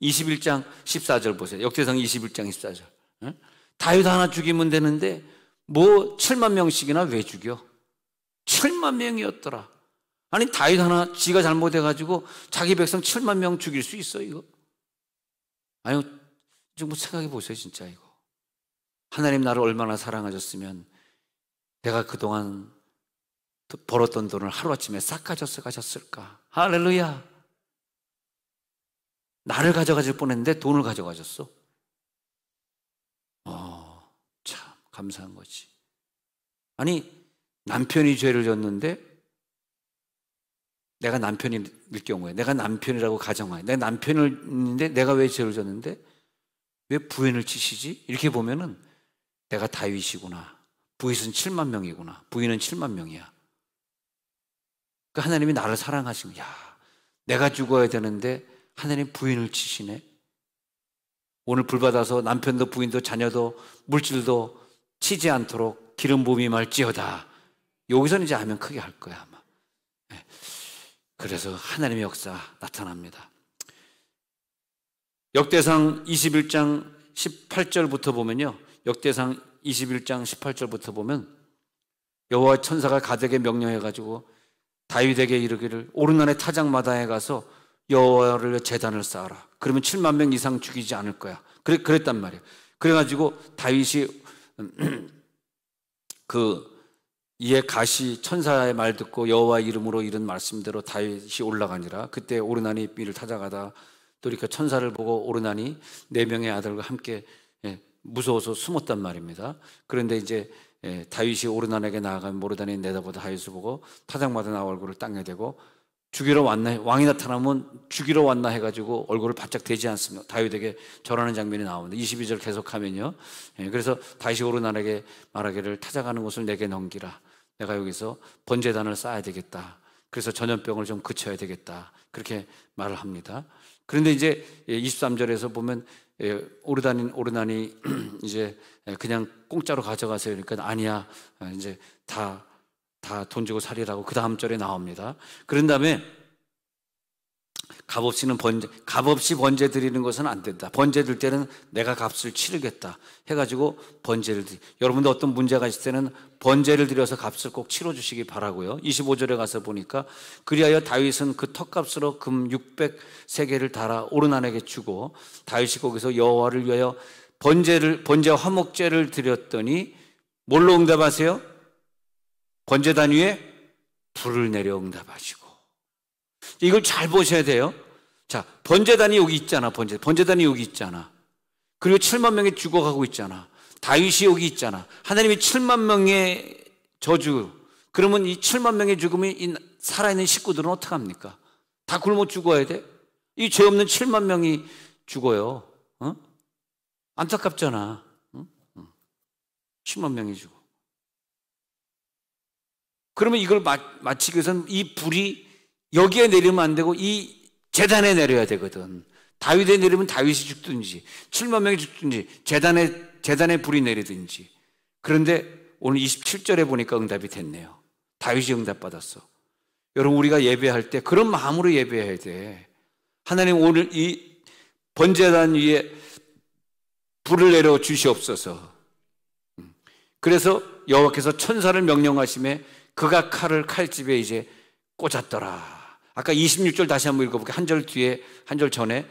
21장 14절 보세요. 역대상 21장 14절. 다윗 하나 죽이면 되는데 뭐 7만 명씩이나 왜 죽여? 7만 명이었더라. 아니 다윗 하나 지가 잘못해가지고 자기 백성 7만 명 죽일 수 있어 이거? 아니 좀 생각해 보세요 진짜 이거. 하나님 나를 얼마나 사랑하셨으면 내가 그동안 벌었던 돈을 하루아침에 싹 가졌을까? 할렐루야. 나를 가져가질 뻔했는데 돈을 가져가셨어. 참 감사한 거지. 아니 남편이 죄를 졌는데 내가 남편일 경우에 내가 남편이라고 가정하에 내가 남편을 있는데 내가 왜 죄를 졌는데 왜 부인을 치시지? 이렇게 보면은 내가 다윗이구나. 부인은 7만 명이구나. 부인은 7만 명이야. 그러니까 하나님이 나를 사랑하시면 야 내가 죽어야 되는데 하나님 부인을 치시네. 오늘 불 받아서 남편도 부인도 자녀도 물질도 치지 않도록 기름 부음이 말지어다. 여기서는 이제 하면 크게 할 거야 아마. 그래서 하나님의 역사 나타납니다. 역대상 21장 18절부터 보면요. 역대상 21장 18절부터 보면 여호와 천사가 가드에게 명령해가지고 다윗에게 이르기를 오르난의 타작마다에 가서 여호와를 제단을 쌓아라. 그러면 7만 명 이상 죽이지 않을 거야. 그랬단 말이에요. 그래가지고 다윗이 이에 가시 천사의 말 듣고 여호와 이름으로 이런 말씀대로 다윗이 올라가니라. 그때 오르난이 이를 찾아가다 돌이켜 천사를 보고 오르난이 4명의 아들과 함께 무서워서 숨었단 말입니다. 그런데 이제 다윗이 오르난에게 나아가면 오르난이 내다보다 다윗을 보고 타작마다 나와 얼굴을 땅에 대고 죽이러 왔나, 왕이 나타나면 죽이러 왔나 해가지고 얼굴을 바짝 대지 않습니다. 다윗에게 절하는 장면이 나옵니다. 22절 계속하면요. 그래서 다윗이 오르난에게 말하기를 타작하는 곳을 내게 넘기라. 내가 여기서 번제단을 쌓아야 되겠다. 그래서 전염병을 좀 그쳐야 되겠다. 그렇게 말을 합니다. 그런데 이제 23절에서 보면 오르난이 이제 그냥 공짜로 가져가세요. 그러니까 아니야. 이제 다 돈 주고 살이라고 그 다음 절에 나옵니다. 그런 다음에 값없이 번제 드리는 것은 안 된다. 번제 들 때는 내가 값을 치르겠다 해가지고 번제를 여러분도 어떤 문제가 있을 때는 번제를 드려서 값을 꼭 치러주시기 바라고요. 25절에 가서 보니까 그리하여 다윗은 그 턱값으로 금 600세겔을 달아 오르난에게 주고 다윗이 거기서 여호와를 위하여 번제와 화목제를 드렸더니 뭘로 응답하세요? 번제단 위에 불을 내려 응답하시고. 이걸 잘 보셔야 돼요. 자, 번제단이 여기 있잖아. 번제단이 여기 있잖아. 그리고 7만 명이 죽어가고 있잖아. 다윗이 여기 있잖아. 하나님이 7만 명의 저주. 그러면 이 7만 명의 죽음이 이 살아있는 식구들은 어떡합니까? 다 굶어 죽어야 돼? 이 죄 없는 7만 명이 죽어요. 안타깝잖아. 7만 명이 죽어. 그러면 이걸 마치기 위해서는 이 불이 여기에 내리면 안 되고 이 제단에 내려야 되거든. 다윗에 내리면 다윗이 죽든지 7만 명이 죽든지 제단에 불이 내리든지. 그런데 오늘 27절에 보니까 응답이 됐네요. 다윗이 응답받았어. 여러분, 우리가 예배할 때 그런 마음으로 예배해야 돼. 하나님, 오늘 이 번제단 위에 불을 내려 주시옵소서. 그래서 여호와께서 천사를 명령하심에 그가 칼을 칼집에 이제 꽂았더라. 아까 26절 다시 한번 읽어볼게요. 한 절 뒤에, 한 절 전에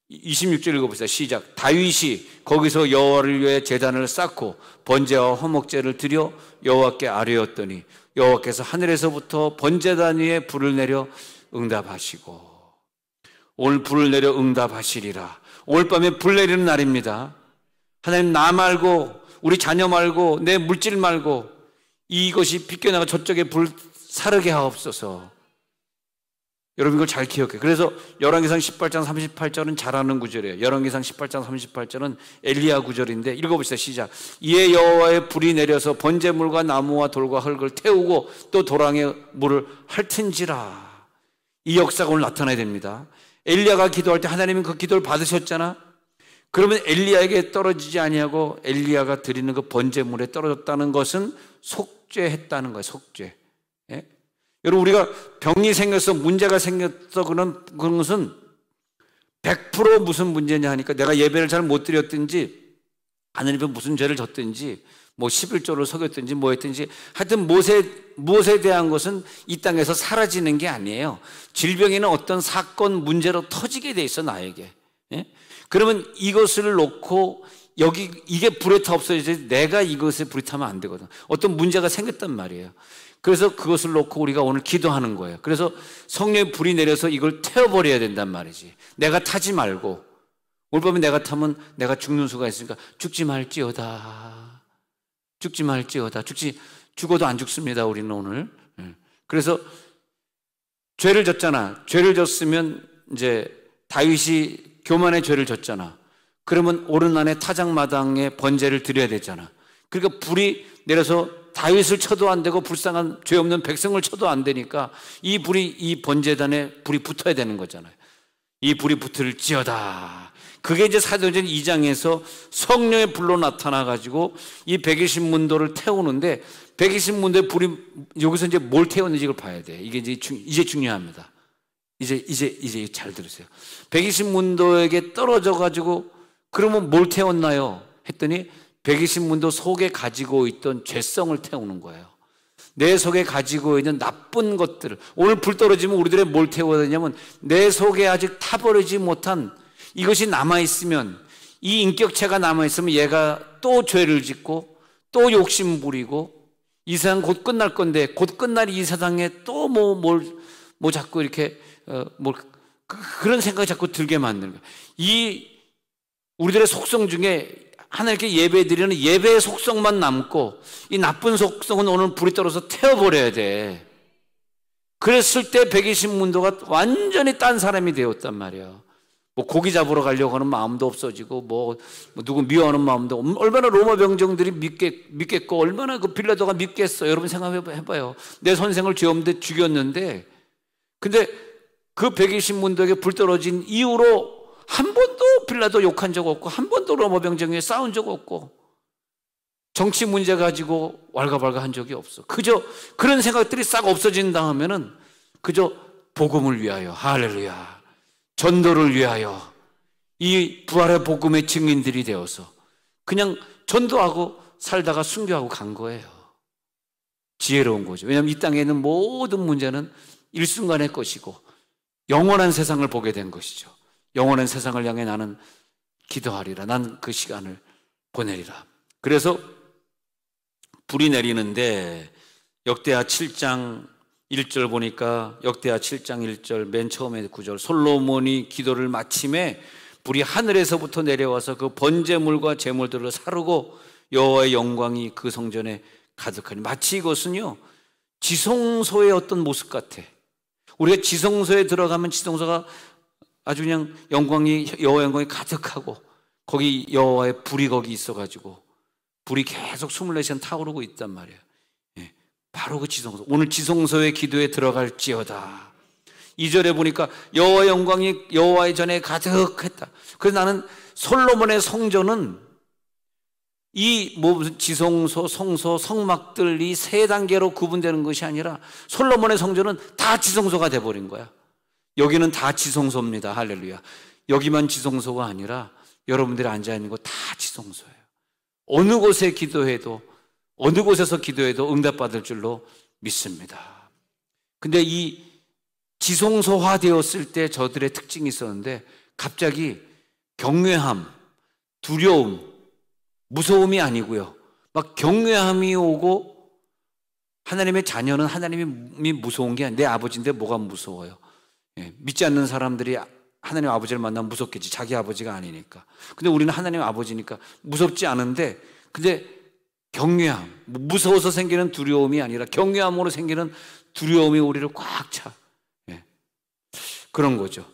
26절 읽어보세요. 시작. 다윗이 거기서 여호와를 위해 제단을 쌓고 번제와 화목제를 드려 여호와께 아뢰었더니 여호와께서 하늘에서부터 번제단 위에 불을 내려 응답하시고. 오늘 불을 내려 응답하시리라. 오늘 밤에 불 내리는 날입니다. 하나님, 나 말고 우리 자녀 말고 내 물질 말고 이것이 비껴나가 저쪽에 불 사르게 하옵소서. 여러분, 이걸 잘 기억해요. 그래서 열왕기상 18장 38절은 잘 아는 구절이에요. 열왕기상 18장 38절은 엘리야 구절인데 읽어봅시다. 시작. 이에 여호와의 불이 내려서 번제물과 나무와 돌과 흙을 태우고 또 도랑에 물을 핥은지라. 이 역사가 오늘 나타나야 됩니다. 엘리야가 기도할 때 하나님은 그 기도를 받으셨잖아. 그러면 엘리야에게 떨어지지 아니하고 엘리야가 드리는 그 번제물에 떨어졌다는 것은 속죄했다는 거예요. 속죄. 예? 여러분, 우리가 병이 생겨서 문제가 생겼어 그런 것은 100% 무슨 문제냐 하니까 내가 예배를 잘 못 드렸든지 하나님께 무슨 죄를 졌든지 뭐 11조를 속였든지 뭐 했든지 하여튼 무엇에 대한 것은 이 땅에서 사라지는 게 아니에요. 질병에는 어떤 사건 문제로 터지게 돼 있어 나에게. 예? 그러면 이것을 놓고 여기 이게 불에 타 없어야지 내가 이것에 불이 타면 안 되거든. 어떤 문제가 생겼단 말이에요. 그래서 그것을 놓고 우리가 오늘 기도하는 거예요. 그래서 성령의 불이 내려서 이걸 태워버려야 된단 말이지. 내가 타지 말고. 오늘 밤에 내가 타면 내가 죽는 수가 있으니까 죽지 말지어다. 죽지 말지어다. 죽어도 안 죽습니다. 우리는 오늘. 그래서 죄를 졌잖아. 죄를 졌으면 이제 다윗이 교만의 죄를 졌잖아. 그러면 오른안에 타작마당에 번제를 드려야 되잖아. 그러니까 불이 내려서 다윗을 쳐도 안 되고 불쌍한 죄 없는 백성을 쳐도 안 되니까 이 불이 이 번제단에 불이 붙어야 되는 거잖아요. 이 불이 붙을지어다. 그게 이제 사도행전 2장에서 성령의 불로 나타나가지고 이 120문도를 태우는데 120문도의 불이 여기서 이제 뭘 태웠는지 이걸 봐야 돼. 이게 이제 중요합니다. 이제 잘 들으세요. 120문도에게 떨어져가지고 그러면 뭘 태웠나요? 했더니 120문도 속에 가지고 있던 죄성을 태우는 거예요. 내 속에 가지고 있는 나쁜 것들을. 오늘 불 떨어지면 우리들의 뭘 태워야 되냐면 내 속에 아직 타버리지 못한 이것이 남아있으면, 이 인격체가 남아있으면 얘가 또 죄를 짓고 또 욕심 부리고 이 세상 곧 끝날 건데 곧 끝날 이 세상에 또 뭐 자꾸 이렇게 그런 생각이 자꾸 들게 만드는 거예요. 이 우리들의 속성 중에 하나님께 예배 드리는 예배의 속성만 남고 이 나쁜 속성은 오늘 불이 떨어서 태워버려야 돼. 그랬을 때 120문도가 완전히 딴 사람이 되었단 말이에요. 뭐 고기 잡으러 가려고 하는 마음도 없어지고 뭐 누구 미워하는 마음도 얼마나 로마 병정들이 믿겠고 얼마나 그 빌라도가 믿겠어. 여러분 생각해봐요. 내 선생을 죄 없는데 죽였는데 근데 그 120문도에게 불 떨어진 이후로 한 번도 빌라도 욕한 적 없고 한 번도 로마 병정에 싸운 적 없고 정치 문제 가지고 왈가왈가한 적이 없어. 그저 그런 생각들이 싹 없어진다 하면은 그저 복음을 위하여 할렐루야 전도를 위하여 이 부활의 복음의 증인들이 되어서 그냥 전도하고 살다가 순교하고 간 거예요. 지혜로운 거죠. 왜냐하면 이 땅에 있는 모든 문제는 일순간의 것이고 영원한 세상을 보게 된 것이죠. 영원한 세상을 향해 나는 기도하리라. 난 그 시간을 보내리라. 그래서 불이 내리는데 역대하 7장 1절 보니까 역대하 7장 1절 맨 처음에 9절 솔로몬이 기도를 마침에 불이 하늘에서부터 내려와서 그 번제물과 제물들을 사르고 여호와의 영광이 그 성전에 가득하니 마치 이것은요 지성소의 어떤 모습 같아. 우리가 지성소에 들어가면 지성소가 아주 그냥 여호와의 영광이 가득하고 거기 여호와의 불이 거기 있어가지고 불이 계속 24시간 타오르고 있단 말이에요. 예, 바로 그 지성소. 오늘 지성소의 기도에 들어갈지어다. 2절에 보니까 여호와의 영광이 여호와의 전에 가득했다. 그래서 나는 솔로몬의 성전은 이 무슨 지성소, 성소, 성막들 이 세 단계로 구분되는 것이 아니라 솔로몬의 성전은 다 지성소가 돼버린 거야. 여기는 다 지성소입니다. 할렐루야. 여기만 지성소가 아니라 여러분들이 앉아있는 곳 다 지성소예요. 어느 곳에 기도해도 어느 곳에서 기도해도 응답받을 줄로 믿습니다. 근데 이 지성소화 되었을 때 저들의 특징이 있었는데 갑자기 경외함, 두려움, 무서움이 아니고요. 막 경외함이 오고 하나님의 자녀는 하나님이 무서운 게 아니라 내 아버지인데 뭐가 무서워요. 예, 믿지 않는 사람들이 하나님 아버지를 만나면 무섭겠지. 자기 아버지가 아니니까. 근데 우리는 하나님 아버지니까 무섭지 않은데 근데 경외함, 무서워서 생기는 두려움이 아니라 경외함으로 생기는 두려움이 우리를 꽉 차. 예, 그런 거죠.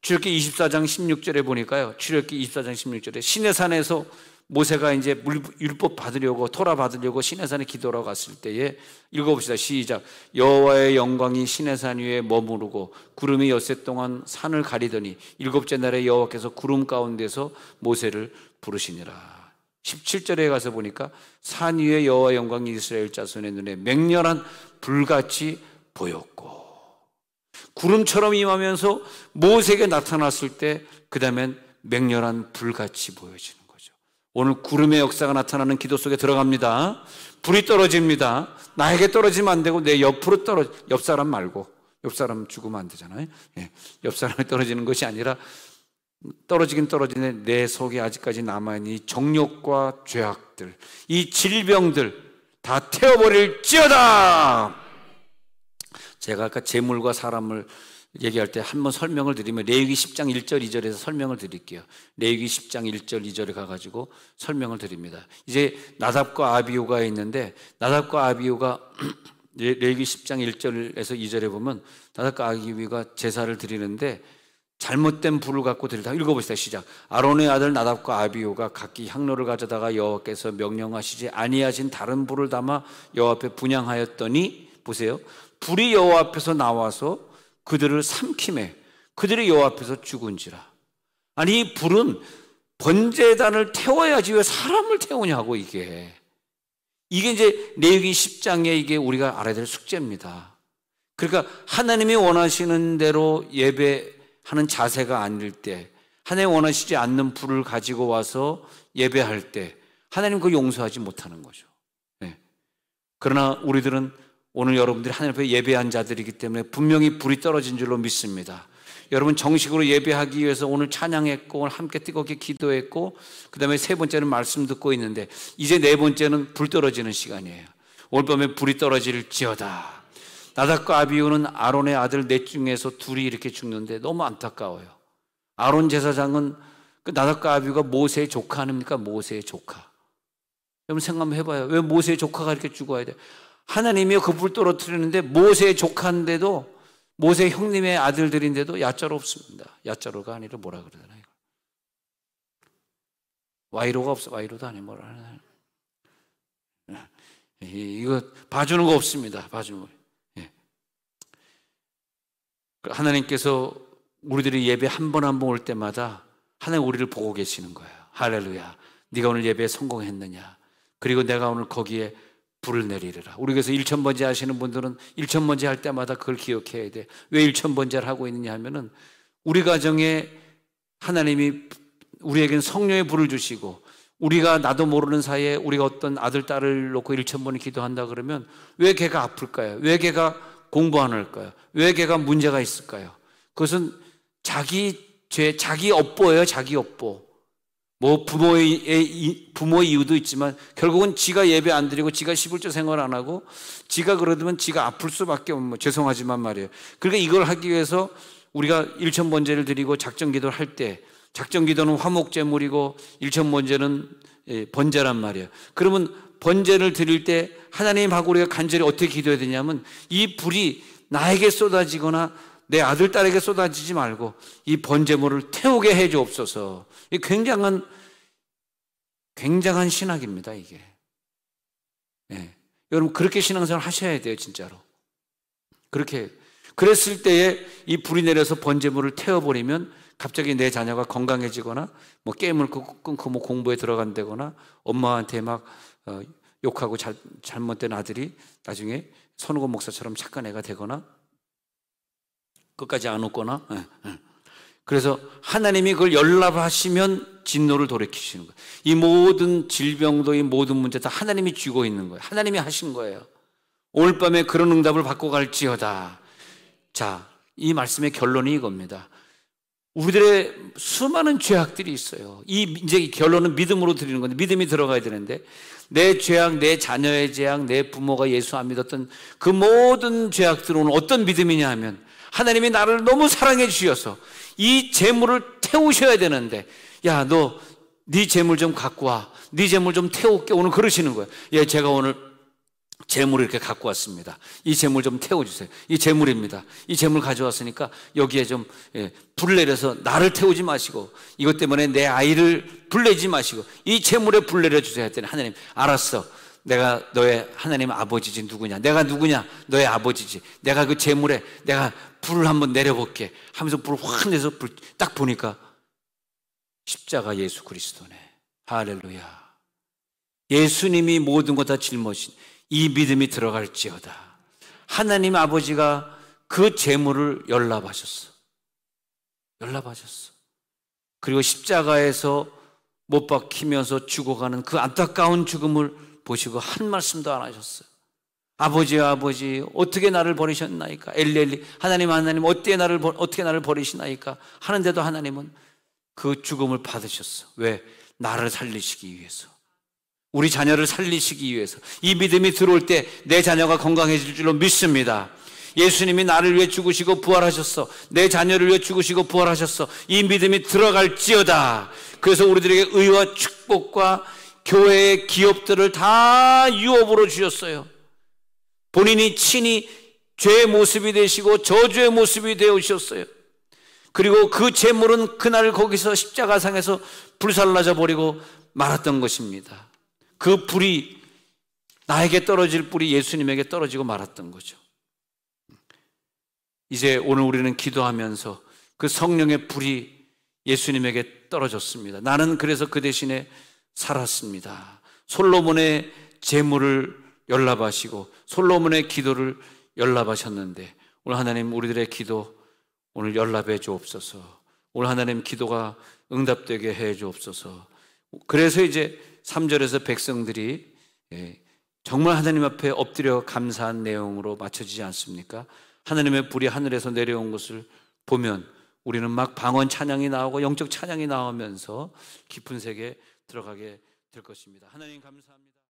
출애굽기 24장 16절에 보니까요. 출애굽기 24장 16절에 시내산에서 모세가 이제 율법 받으려고 토라 받으려고 시내산에 기도하러 갔을 때에 읽어봅시다. 시작. 여호와의 영광이 시내산 위에 머무르고 구름이 엿새 동안 산을 가리더니 일곱째 날에 여호와께서 구름 가운데서 모세를 부르시니라. 17절에 가서 보니까 산 위에 여호와의 영광이 이스라엘 자손의 눈에 맹렬한 불같이 보였고 구름처럼 임하면서 모세에게 나타났을 때 그 다음엔 맹렬한 불같이 보여지는 오늘 구름의 역사가 나타나는 기도 속에 들어갑니다. 불이 떨어집니다. 나에게 떨어지면 안 되고 내 옆으로 옆 사람 말고 옆 사람 죽으면 안 되잖아요. 예, 옆 사람이 떨어지는 것이 아니라 떨어지긴 떨어지는데 내 속에 아직까지 남아있는 이 정욕과 죄악들, 이 질병들 다 태워버릴지어다. 제가 아까 재물과 사람을 얘기할 때 한번 설명을 드리면 레위기 10장 1절 2절에서 설명을 드릴게요. 레위기 10장 1절 2절에 가가지고 설명을 드립니다. 이제 나답과 아비후가 있는데 나답과 아비후가 레위기 10장 1절에서 2절에 보면 나답과 아비후가 제사를 드리는데 잘못된 불을 갖고 드리다. 읽어보시다. 시작. 아론의 아들 나답과 아비후가 각기 향로를 가져다가 여호와께서 명령하시지 아니하신 다른 불을 담아 여호와 앞에 분향하였더니 보세요. 불이 여호와 앞에서 나와서 그들을 삼킴에 그들이 여호와 앞에서 죽은지라. 아니 이 불은 번제단을 태워야지 왜 사람을 태우냐고. 이게 이제 레위기 10장에 이게 우리가 알아야 될 숙제입니다. 그러니까 하나님이 원하시는 대로 예배하는 자세가 아닐 때, 하나님이 원하시지 않는 불을 가지고 와서 예배할 때 하나님 그걸 용서하지 못하는 거죠. 네. 그러나 우리들은 오늘 여러분들이 하나님 앞에 예배한 자들이기 때문에 분명히 불이 떨어진 줄로 믿습니다. 여러분 정식으로 예배하기 위해서 오늘 찬양했고 오늘 함께 뜨겁게 기도했고 그 다음에 세 번째는 말씀 듣고 있는데 이제 네 번째는 불 떨어지는 시간이에요. 오늘 밤에 불이 떨어질지어다. 나답과 아비후는 아론의 아들 넷 중에서 둘이 이렇게 죽는데 너무 안타까워요. 아론 제사장은 그 나답과 아비후가 모세의 조카 아닙니까? 모세의 조카. 여러분 생각 한번 해봐요. 왜 모세의 조카가 이렇게 죽어야 돼? 하나님이 그 불 떨어뜨리는데 모세의 조카인데도 모세 형님의 아들들인데도 야자로 없습니다. 야자로가 아니라 뭐라 그러잖아요. 와이로가 없어. 와이로도 아니고 뭐라 하나. 이거 봐주는 거 없습니다. 봐주는 거. 예. 하나님께서 우리들이 예배 한 번 한 번 올 때마다 하나님 우리를 보고 계시는 거예요. 할렐루야. 네가 오늘 예배에 성공했느냐. 그리고 내가 오늘 거기에 불을 내리리라. 우리 그래서 1000번째 하시는 분들은 1000번째 할 때마다 그걸 기억해야 돼. 왜 1000번째를 하고 있느냐 하면은 우리 가정에 하나님이 우리에겐 성령의 불을 주시고 우리가 나도 모르는 사이에 우리가 어떤 아들, 딸을 놓고 1000번을 기도한다 그러면 왜 걔가 아플까요? 왜 걔가 공부 안 할까요? 왜 걔가 문제가 있을까요? 그것은 자기 죄, 자기 업보예요. 자기 업보. 뭐 부모의 이유도 있지만 결국은 지가 예배 안 드리고 지가 11조 생활 안 하고 지가 그러면 지가 아플 수밖에 없는, 죄송하지만 말이에요. 그러니까 이걸 하기 위해서 우리가 1000번제를 드리고 작정기도를 할 때, 작정기도는 화목제물이고 1000번제는 번제란 말이에요. 그러면 번제를 드릴 때 하나님하고 우리가 간절히 어떻게 기도해야 되냐면 이 불이 나에게 쏟아지거나 내 아들, 딸에게 쏟아지지 말고 이 번제물을 태우게 해 주옵소서. 이 굉장한 신학입니다, 이게. 네. 여러분, 그렇게 신앙생활 하셔야 돼요, 진짜로. 그렇게. 그랬을 때에 이 불이 내려서 번제물을 태워버리면 갑자기 내 자녀가 건강해지거나 뭐 게임을 끊고 뭐 공부에 들어간다거나 엄마한테 막 욕하고 잘못된 아들이 나중에 선우건 목사처럼 착한 애가 되거나 끝까지 안 웃거나. 그래서 하나님이 그걸 연락하시면 진노를 돌이키시는 거예요. 이 모든 질병도 이 모든 문제 다 하나님이 쥐고 있는 거예요. 하나님이 하신 거예요. 오늘 밤에 그런 응답을 받고 갈지어다. 자, 이 말씀의 결론이 이겁니다. 우리들의 수많은 죄악들이 있어요. 이제 결론은 믿음으로 드리는 건데, 믿음이 들어가야 되는데, 내 죄악, 내 자녀의 죄악, 내 부모가 예수 안 믿었던 그 모든 죄악들은 오늘 어떤 믿음이냐 하면 하나님이 나를 너무 사랑해 주셔서 이 재물을 태우셔야 되는데, 야, 너 네 재물 좀 갖고 와. 네 재물 좀 태울게. 오늘 그러시는 거예요. 예, 제가 오늘 재물을 이렇게 갖고 왔습니다. 이 재물 좀 태워주세요. 이 재물입니다. 이 재물 가져왔으니까 여기에 좀 불 내려서 나를 태우지 마시고 이것 때문에 내 아이를 불내지 마시고 이 재물에 불 내려주세요 했더니 하나님, 알았어. 내가 너의 하나님 아버지지. 누구냐? 내가 누구냐? 너의 아버지지. 내가 그 재물에 내가 불을 한번 내려볼게 하면서 불을 확 내서 불 딱 보니까 십자가 예수 그리스도네. 할렐루야. 예수님이 모든 것 다 짊어진 이 믿음이 들어갈지어다. 하나님 아버지가 그 재물을 연락하셨어. 그리고 십자가에서 못 박히면서 죽어가는 그 안타까운 죽음을 보시고 한 말씀도 안 하셨어요. 아버지요, 아버지, 어떻게 나를 버리셨나이까? 엘리엘리, 하나님, 어떻게 나를 버리시나이까? 하는데도 하나님은 그 죽음을 받으셨어. 왜? 나를 살리시기 위해서. 우리 자녀를 살리시기 위해서. 이 믿음이 들어올 때 내 자녀가 건강해질 줄로 믿습니다. 예수님이 나를 위해 죽으시고 부활하셨어. 내 자녀를 위해 죽으시고 부활하셨어. 이 믿음이 들어갈지어다. 그래서 우리들에게 의와 축복과 교회의 기업들을 다 유업으로 주셨어요. 본인이 친히 죄의 모습이 되시고 저주의 모습이 되어주셨어요. 그리고 그 재물은 그날 거기서 십자가상에서 불살라져 버리고 말았던 것입니다. 그 불이, 나에게 떨어질 불이 예수님에게 떨어지고 말았던 거죠. 이제 오늘 우리는 기도하면서 그 성령의 불이 예수님에게 떨어졌습니다. 나는 그래서 그 대신에 살았습니다. 솔로몬의 재물을 연락하시고 솔로몬의 기도를 연락하셨는데 오늘 하나님, 우리들의 기도 오늘 연락해 주옵소서. 오늘 하나님, 기도가 응답되게 해 주옵소서. 그래서 이제 3절에서 백성들이 정말 하나님 앞에 엎드려 감사한 내용으로 맞춰지지 않습니까? 하나님의 불이 하늘에서 내려온 것을 보면 우리는 막 방언 찬양이 나오고 영적 찬양이 나오면서 깊은 세계에 들어가게 될 것입니다. 하나님 감사합니다.